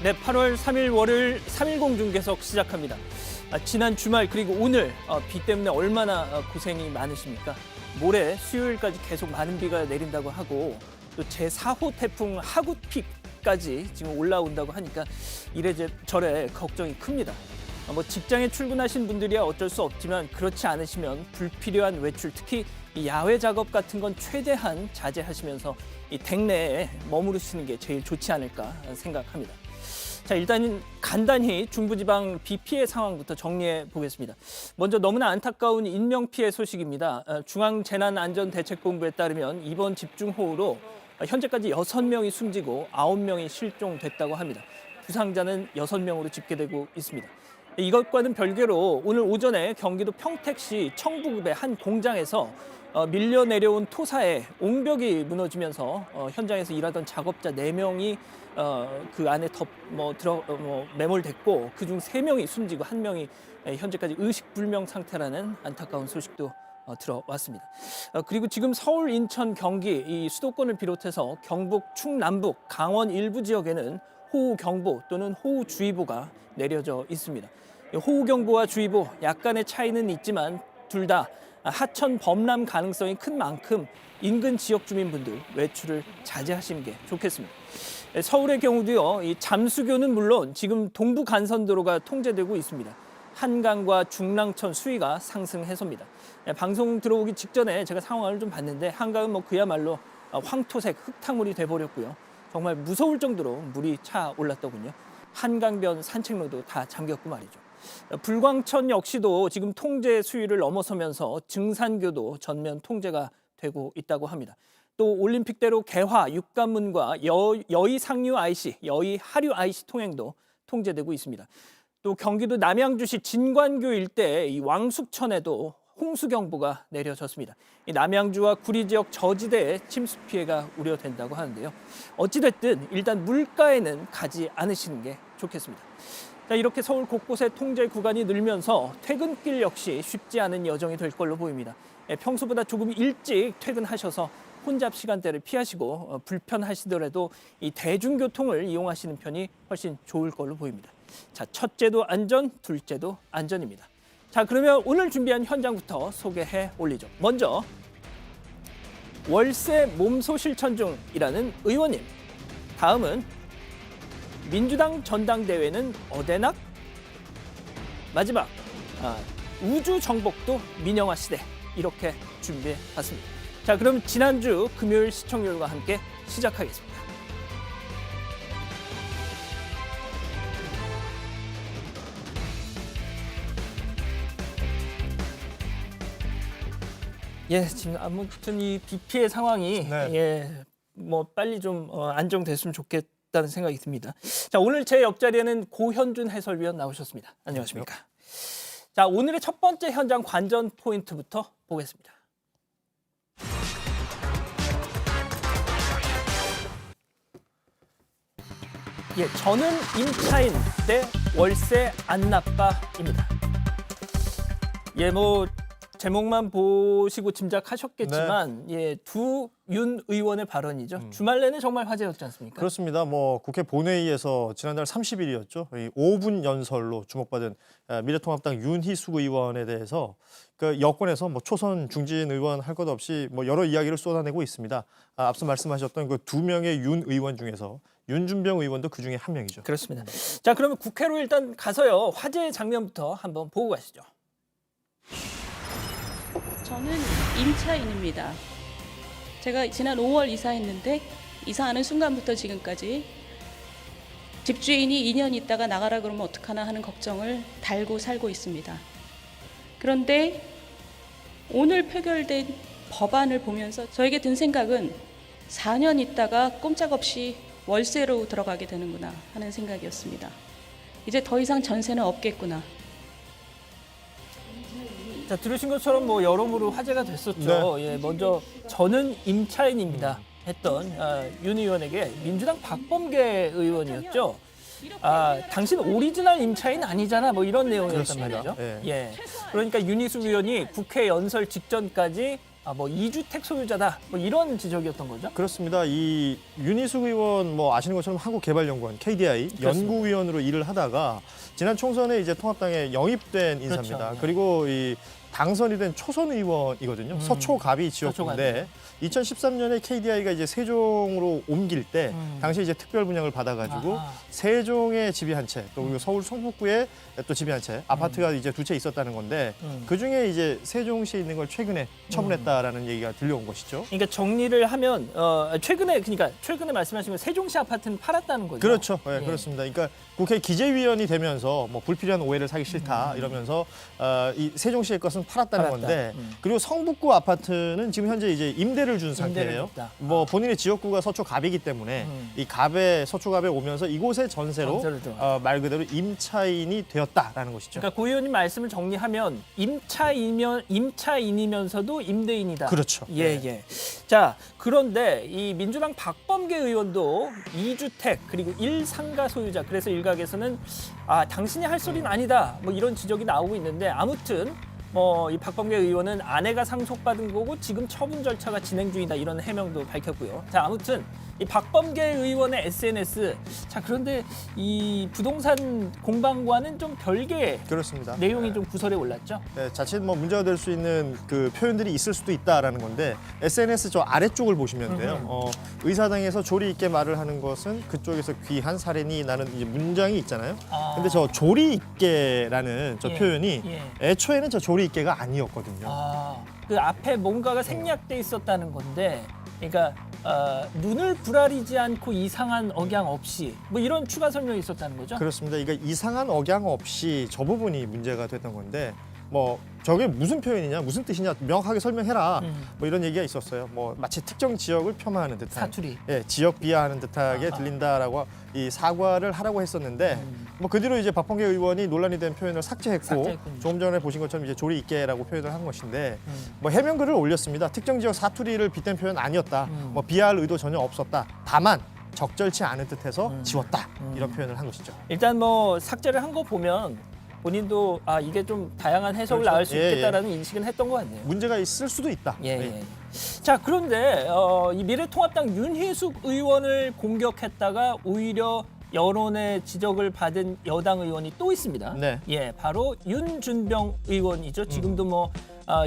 네, 8월 3일 월요일 3.10 중계석 시작합니다. 지난 주말 그리고 오늘 비 때문에 얼마나 고생이 많으십니까? 모레 수요일까지 계속 많은 비가 내린다고 하고 또 제4호 태풍 하구픽까지 지금 올라온다고 하니까 이래저래 걱정이 큽니다. 뭐 직장에 출근하신 분들이야 어쩔 수 없지만 그렇지 않으시면 불필요한 외출, 특히 이 야외 작업 같은 건 최대한 자제하시면서 이 댁내에 머무르시는 게 제일 좋지 않을까 생각합니다. 자, 일단 간단히 중부지방 비 피해 상황부터 정리해 보겠습니다. 먼저 너무나 안타까운 인명피해 소식입니다. 중앙재난안전대책본부에 따르면 이번 집중호우로 현재까지 6명이 숨지고 9명이 실종됐다고 합니다. 부상자는 6명으로 집계되고 있습니다. 이것과는 별개로 오늘 오전에 경기도 평택시 청부읍의 한 공장에서 밀려 내려온 토사에 옹벽이 무너지면서 현장에서 일하던 작업자 4명이 그 안에 매몰됐고 그중 3명이 숨지고 1명이 현재까지 의식불명 상태라는 안타까운 소식도 들어왔습니다. 그리고 지금 서울, 인천, 경기 이 수도권을 비롯해서 경북, 충남북, 강원 일부 지역에는 호우경보 또는 호우주의보가 내려져 있습니다. 호우경보와 주의보 약간의 차이는 있지만 둘 다 하천 범람 가능성이 큰 만큼 인근 지역 주민분들 외출을 자제하시는 게 좋겠습니다. 서울의 경우도요, 이 잠수교는 물론 지금 동부 간선도로가 통제되고 있습니다. 한강과 중랑천 수위가 상승해서입니다. 방송 들어오기 직전에 제가 상황을 좀 봤는데 한강은 뭐 그야말로 황토색 흙탕물이 돼버렸고요. 정말 무서울 정도로 물이 차 올랐더군요. 한강변 산책로도 다 잠겼고 말이죠. 불광천 역시도 지금 통제 수위를 넘어서면서 증산교도 전면 통제가 되고 있다고 합니다. 또 올림픽대로 개화, 육관문과 여의 상류 IC, 여의 하류 IC 통행도 통제되고 있습니다. 또 경기도 남양주시 진관교 일대 이 왕숙천에도 홍수경보가 내려졌습니다. 이 남양주와 구리 지역 저지대에 침수 피해가 우려된다고 하는데요. 어찌됐든 일단 물가에는 가지 않으시는 게 좋겠습니다. 자, 이렇게 서울 곳곳에 통제 구간이 늘면서 퇴근길 역시 쉽지 않은 여정이 될 걸로 보입니다. 평소보다 조금 일찍 퇴근하셔서 혼잡 시간대를 피하시고 불편하시더라도 이 대중교통을 이용하시는 편이 훨씬 좋을 걸로 보입니다. 자, 첫째도 안전, 둘째도 안전입니다. 자, 그러면 오늘 준비한 현장부터 소개해 올리죠. 먼저 월세 몸소 실천 중이라는 의원님. 다음은 민주당 전당대회는 어대낙? 마지막 우주 정복도 민영화 시대. 이렇게 준비해 봤습니다. 자, 그럼 지난주 금요일 시청률과 함께 시작하겠습니다. 예, 지금 아무튼 이 비 피해 상황이 뭐 빨리 좀 안정됐으면 좋겠다는 생각이 듭니다. 자, 오늘 제 옆자리에는 고현준 해설위원 나오셨습니다. 안녕하십니까? 자, 오늘의 첫 번째 현장 관전 포인트부터 보겠습니다. 예, 저는 임차인 대 월세 안 나빠입니다. 예, 뭐 제목만 보시고 짐작하셨겠지만 두 윤 의원의 발언이죠. 주말 내내 정말 화제였지 않습니까? 그렇습니다. 뭐 국회 본회의에서 지난달 30일이었죠. 이 5분 연설로 주목받은 미래통합당 윤희숙 의원에 대해서 그 여권에서 뭐 초선 중진 의원 할 것 없이 뭐 여러 이야기를 쏟아내고 있습니다. 앞서 말씀하셨던 그 2명의 윤 의원 중에서 윤준병 의원도 그 중에 한 명이죠. 그렇습니다. 자, 그러면 국회로 일단 가서요. 화제의 장면부터 한번 보고 가시죠. 저는 임차인입니다. 제가 지난 5월 이사했는데 이사하는 순간부터 지금까지 집주인이 2년 있다가 나가라 그러면 어떡하나 하는 걱정을 달고 살고 있습니다. 그런데 오늘 표결된 법안을 보면서 저에게 든 생각은 4년 있다가 꼼짝없이 월세로 들어가게 되는구나 하는 생각이었습니다. 이제 더 이상 전세는 없겠구나. 자, 들으신 것처럼 뭐 여러모로 화제가 됐었죠. 예, 먼저 저는 임차인입니다 했던 윤 의원에게 민주당 박범계 의원이었죠. 당신 오리지널 임차인 아니잖아, 뭐 이런 내용이었단 말이죠. 네. 예, 그러니까 윤희숙 의원이 국회 연설 직전까지 뭐 2주택 소유자다 뭐 이런 지적이었던 거죠. 그렇습니다. 이 윤희숙 의원 뭐 아시는 것처럼 한국개발연구원 KDI 그렇습니다. 연구위원으로 일을 하다가 지난 총선에 이제 통합당에 영입된 인사입니다. 그렇죠. 그리고 이 당선이 된 초선 의원이거든요. 서초갑이 지역구인데 2013년에 KDI가 이제 세종으로 옮길 때 당시 이제 특별 분양을 받아가지고 아하. 세종에 집이 한 채, 또 그리고 서울 성북구에 또 집이 한 채, 아파트가 이제 2채 있었다는 건데 그 중에 이제 세종시에 있는 걸 최근에 처분했다라는 얘기가 들려온 것이죠. 그러니까 정리를 하면 최근에 말씀하신 건 세종시 아파트는 팔았다는 거죠. 그렇죠. 네, 예. 그렇습니다. 그러니까 국회 기재위원이 되면서 뭐 불필요한 오해를 사기 싫다 이러면서 이 세종시의 것은 팔았다는 팔았다. 건데 그리고 성북구 아파트는 지금 현재 이제 임대를 준 임대를 상태예요. 줬다. 뭐 본인의 지역구가 서초갑이기 때문에 이 서초갑에 오면서 이곳에 전세로 전세를 들어왔다. 말 그대로 임차인이 되었다라는 것이죠. 그러니까 고 의원님 말씀을 정리하면 임차인이면서도 임대인이다. 그렇죠. 예, 예. 자, 그런데 이 민주당 박범계 의원도 2주택 그리고 1상가 소유자, 그래서 일각에서는 당신이 할 소리는 아니다 뭐 이런 지적이 나오고 있는데, 아무튼 이 박범계 의원은 아내가 상속받은 거고 지금 처분 절차가 진행 중이다 이런 해명도 밝혔고요. 자, 아무튼 이 박범계 의원의 SNS, 자, 그런데 이 부동산 공방과는 좀 별개의 그렇습니다. 내용이 좀 구설에 올랐죠. 네, 자칫 뭐 문제가 될 수 있는 그 표현들이 있을 수도 있다라는 건데 SNS 저 아래쪽을 보시면 돼요. 의사당에서 조리 있게 말을 하는 것은 그쪽에서 귀한 사례니라는 이제 문장이 있잖아요. 근데 저 조리 있게라는 저 예, 표현이 예. 애초에는 저 조리 있게가 아니었거든요. 그 앞에 뭔가가 생략돼 있었다는 건데, 그러니까 눈을 부라리지 않고 이상한 억양 없이 뭐 이런 추가 설명이 있었다는 거죠. 그렇습니다. 그러니까 이상한 억양 없이 저 부분이 문제가 됐던 건데 뭐 저게 무슨 표현이냐, 무슨 뜻이냐 명확하게 설명해라. 뭐 이런 얘기가 있었어요. 뭐 마치 특정 지역을 폄하하는 듯한, 사투리. 예, 지역 비하하는 듯하게 들린다라고 이 사과를 하라고 했었는데 뭐 그 뒤로 이제 박범계 의원이 논란이 된 표현을 삭제했고 조금 전에 보신 것처럼 이제 조리 있게라고 표현을 한 것인데 뭐 해명글을 올렸습니다. 특정 지역 사투리를 빗댄 표현 아니었다. 뭐 비하할 의도 전혀 없었다. 다만 적절치 않은 듯해서 지웠다. 이런 표현을 한 것이죠. 일단 뭐 삭제를 한 거 보면 본인도 이게 좀 다양한 해석을 그렇죠. 나올 수 예, 있겠다라는 인식은 했던 것 같네요. 문제가 있을 수도 있다. 예, 예. 자, 그런데 이 미래통합당 윤희숙 의원을 공격했다가 오히려 여론의 지적을 받은 여당 의원이 또 있습니다. 네. 예, 바로 윤준병 의원이죠. 지금도 뭐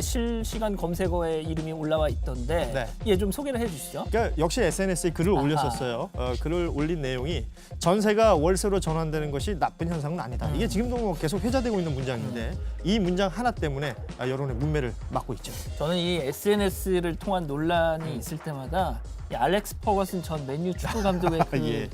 실시간 검색어에 이름이 올라와 있던데, 네. 예, 좀 소개를 해주시죠. 그러니까 역시 SNS에 글을 올렸었어요. 글을 올린 내용이 전세가 월세로 전환되는 것이 나쁜 현상은 아니다. 이게 지금도 뭐 계속 회자되고 있는 문장인데 이 문장 하나 때문에 여론의 문매를 막고 있죠. 저는 이 SNS를 통한 논란이 있을 때마다 이 알렉스 퍼거슨 전 맨유 축구 감독의 그 예.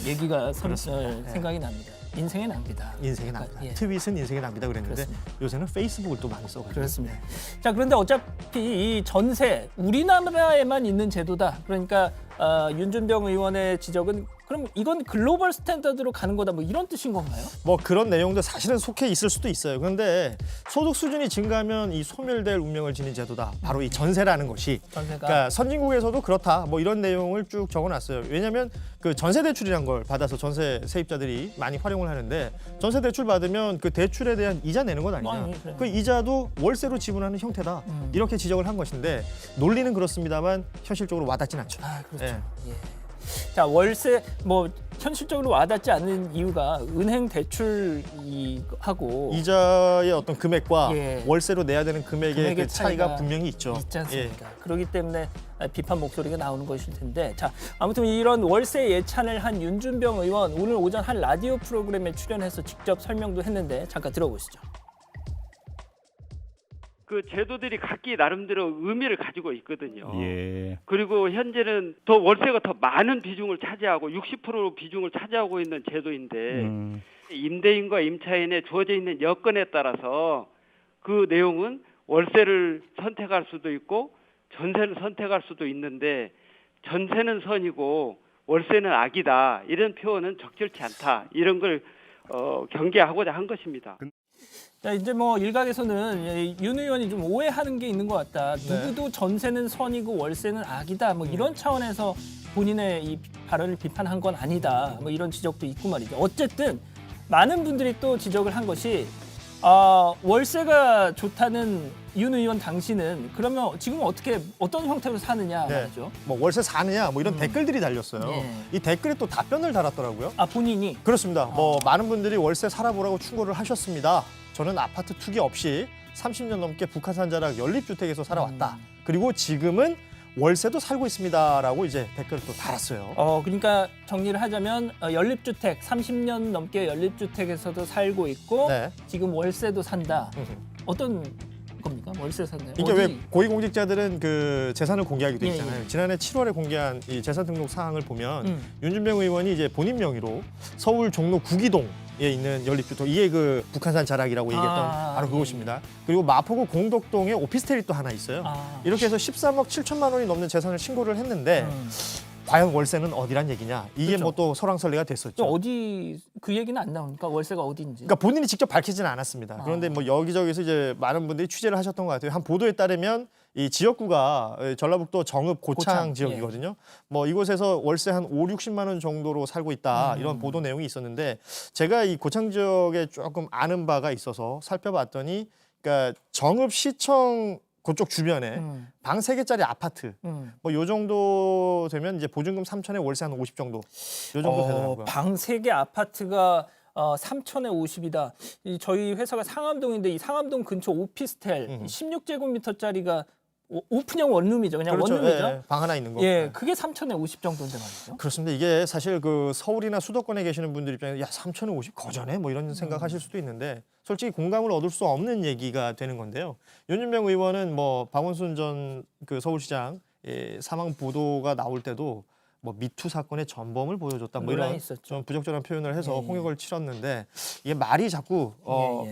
얘기가 생각이 납니다. 인생의 낭비다. 인생의 낭비다. 예. 트윗은 인생의 낭비다 그랬는데 그렇습니다. 요새는 페이스북을 또 많이 써가지고. 그렇습니다. 자, 그런데 어차피 이 전세 우리나라에만 있는 제도다. 그러니까 윤준병 의원의 지적은 그럼 이건 글로벌 스탠다드로 가는 거다. 뭐 이런 뜻인 건가요? 뭐 그런 내용도 사실은 속해 있을 수도 있어요. 그런데 소득 수준이 증가하면 이 소멸될 운명을 지닌 제도다. 바로 이 전세라는 것이. 전세가. 그러니까 선진국에서도 그렇다. 뭐 이런 내용을 쭉 적어놨어요. 왜냐하면 그 전세 대출이란 걸 받아서 전세 세입자들이 많이 활용을 하는데 전세 대출 받으면 그 대출에 대한 이자 내는 건 아니냐. 그래요. 그 이자도 월세로 지불하는 형태다. 이렇게 지적을 한 것인데 논리는 그렇습니다만 현실적으로 와닿진 않죠. 그렇죠. 예. 예. 자, 월세 뭐 현실적으로 와닿지 않는 이유가 은행 대출하고 이자의 어떤 금액과 예. 월세로 내야 되는 금액의 그 차이가 분명히 있죠. 있지 않습니까? 그렇기 때문에 비판 목소리가 나오는 것일 텐데, 자, 아무튼 이런 월세 예찬을 한 윤준병 의원 오늘 오전 한 라디오 프로그램에 출연해서 직접 설명도 했는데 잠깐 들어보시죠. 그 제도들이 각기 나름대로 의미를 가지고 있거든요. 예. 그리고 현재는 더 월세가 더 많은 비중을 차지하고 60% 비중을 차지하고 있는 제도인데 임대인과 임차인에 주어져 있는 여건에 따라서 그 내용은 월세를 선택할 수도 있고 전세를 선택할 수도 있는데 전세는 선이고 월세는 악이다. 이런 표현은 적절치 않다. 이런 걸 경계하고자 한 것입니다. 자, 이제 뭐 일각에서는 윤 의원이 좀 오해하는 게 있는 것 같다. 누구도 전세는 선이고 월세는 악이다. 뭐 이런 차원에서 본인의 이 발언을 비판한 건 아니다. 뭐 이런 지적도 있고 말이죠. 어쨌든 많은 분들이 또 지적을 한 것이 월세가 좋다는 윤 의원 당시는 그러면 지금 어떤 형태로 사느냐 네. 말이죠. 뭐 월세 사느냐 뭐 이런 댓글들이 달렸어요. 예. 이 댓글에 또 답변을 달았더라고요. 본인이 그렇습니다. 뭐 많은 분들이 월세 살아보라고 충고를 하셨습니다. 저는 아파트 투기 없이 30년 넘게 북한산 자락 연립주택에서 살아왔다. 그리고 지금은 월세도 살고 있습니다라고 이제 댓글을 또 달았어요. 그러니까 정리를 하자면 연립주택 30년 넘게 연립주택에서도 살고 있고 네. 지금 월세도 산다. 어떤 겁니까? 월세 산다. 이게 왜 고위공직자들은 그 재산을 공개하게 돼 예, 있잖아요. 지난해 7월에 공개한 이 재산 등록 사항을 보면 음. 윤준병 의원이 이제 본인 명의로 서울 종로 구기동에 있는 연립주택, 이게 그 북한산 자락이라고 얘기했던 바로 그곳입니다. 그리고 마포구 공덕동에 오피스텔이 또 하나 있어요. 이렇게 해서 13억 7천만 원이 넘는 재산을 신고를 했는데 과연 월세는 어디란 얘기냐? 이게 그렇죠. 뭐 또 설왕설래가 됐었죠. 어디 그 얘기는 안 나오니까 월세가 어디인지. 그러니까 본인이 직접 밝히지는 않았습니다. 그런데 뭐 여기저기서 이제 많은 분들이 취재를 하셨던 것 같아요. 한 보도에 따르면 이 지역구가 전라북도 정읍 고창 지역이거든요. 뭐 이곳에서 월세 한 5, 60만 원 정도로 살고 있다. 이런 보도 내용이 있었는데 제가 이 고창 지역에 조금 아는 바가 있어서 살펴봤더니 그러니까 정읍 시청 그쪽 주변에 방 3개짜리 아파트 뭐 요 정도 되면 이제 보증금 3천에 월세 한 50 정도 요 정도 되더라고요. 방 3개 아파트가 3천에 50이다. 저희 회사가 상암동인데 이 상암동 근처 오피스텔 16제곱미터짜리가 오픈형 원룸이죠. 그냥 그렇죠. 원룸이죠. 예, 방 하나 있는 거. 예, 그게 3천에 50 정도인데 말이죠. 그렇습니다. 이게 사실 그 서울이나 수도권에 계시는 분들 입장에서 야 3천에 50 거저네 뭐 이런 생각하실 수도 있는데 솔직히 공감을 얻을 수 없는 얘기가 되는 건데요. 윤준병 의원은 뭐 박원순 전 그 서울시장 사망 보도가 나올 때도 뭐 미투 사건의 전범을 보여줬다 뭐 이런 좀 부적절한 표현을 해서 홍역을 치렀는데 이게 말이 자꾸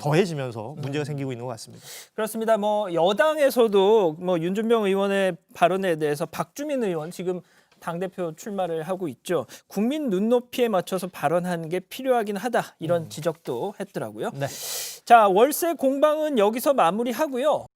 더해지면서 문제가 생기고 있는 것 같습니다. 그렇습니다. 뭐 여당에서도 뭐 윤준병 의원의 발언에 대해서 박주민 의원 지금 당대표 출마를 하고 있죠. 국민 눈높이에 맞춰서 발언하는 게 필요하긴 하다. 이런 지적도 했더라고요. 네. 자, 월세 공방은 여기서 마무리하고요.